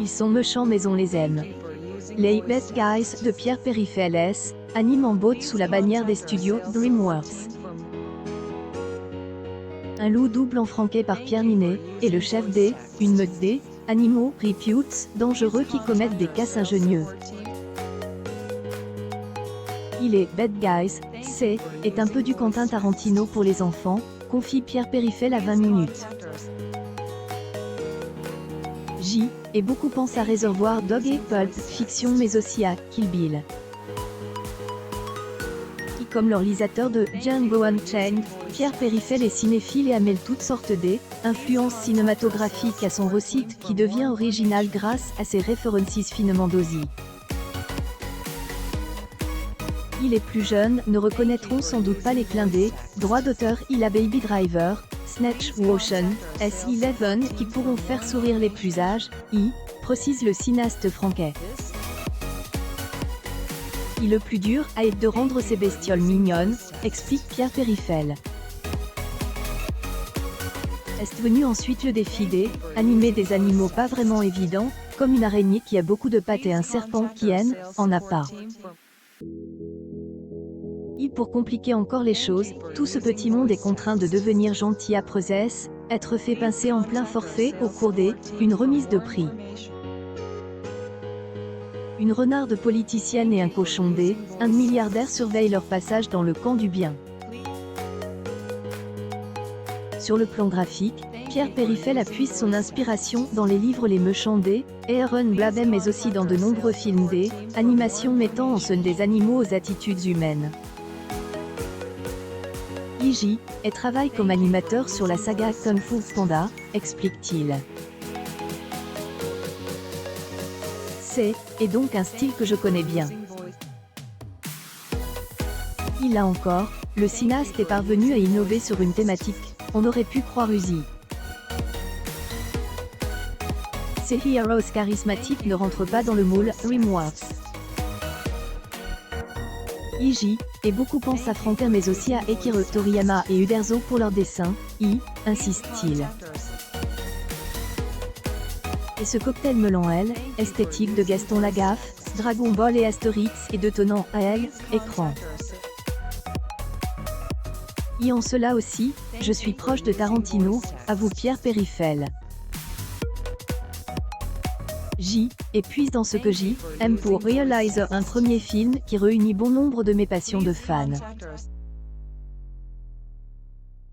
Ils sont méchants mais on les aime. Les Bad Guys de Pierre Perifel anime en botte sous la bannière des studios DreamWorks. Un loup double enfranqué par Pierre Ninet, et le chef des, une meute des, animaux, reputes, dangereux qui commettent des casses ingénieux. Il est Bad Guys, est un peu du Quentin Tarantino pour les enfants, confie Pierre Perifel à 20 minutes. Et beaucoup pensent à Reservoir Dog et Pulp Fiction mais aussi à Kill Bill. Comme le réalisateur de Django Unchained, Pierre Perifel est cinéphile et amène toutes sortes d'influences cinématographiques à son recite qui devient original grâce à ses références finement dosées. Les plus jeunes ne reconnaîtront sans doute pas les clins des droits d'auteur Il a Baby Driver, Snatch ou Ocean S11 qui pourront faire sourire les plus âgés, précise le cinéaste français. Le plus dur a été de rendre ces bestioles mignonnes, explique Pierre Perifel. Est venu ensuite le défi animer des animaux pas vraiment évidents, comme une araignée qui a beaucoup de pattes et un serpent qui en a pas. Pour compliquer encore les choses, tout ce petit monde est contraint de devenir gentil après être fait pincer en plein forfait au cours une remise de prix. Une renarde politicienne et un cochon un milliardaire surveillent leur passage dans le camp du bien. Sur le plan graphique, Pierre Perifel appuie son inspiration dans les livres Les Méchants et Aaron Blabey mais aussi dans de nombreux films animations mettant en scène des animaux aux attitudes humaines. Et travaille comme animateur sur la saga Kung Fu Panda, explique-t-il. Et donc un style que je connais bien. Là encore, le cinéaste est parvenu à innover sur une thématique, on aurait pu croire usée. Ces heroes charismatiques ne rentrent pas dans le moule DreamWorks. Et beaucoup pensent à Franquin mais aussi à Akira Toriyama et Uderzo pour leurs dessins, insiste-t-il. Et ce cocktail mêlant esthétique de Gaston Lagaffe, Dragon Ball et Astérix et de tenant à écran. En cela aussi, je suis proche de Tarantino, avoue Pierre Perifel. Et puise dans ce que j'aime pour réaliser un premier film qui réunit bon nombre de mes passions de fan.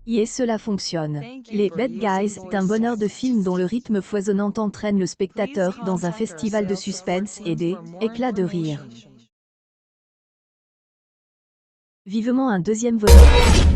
Et cela fonctionne. Les Bad Guys est un bonheur de film dont le rythme foisonnant entraîne le spectateur dans un festival de suspense et d'éclats de rire. Vivement un deuxième volet.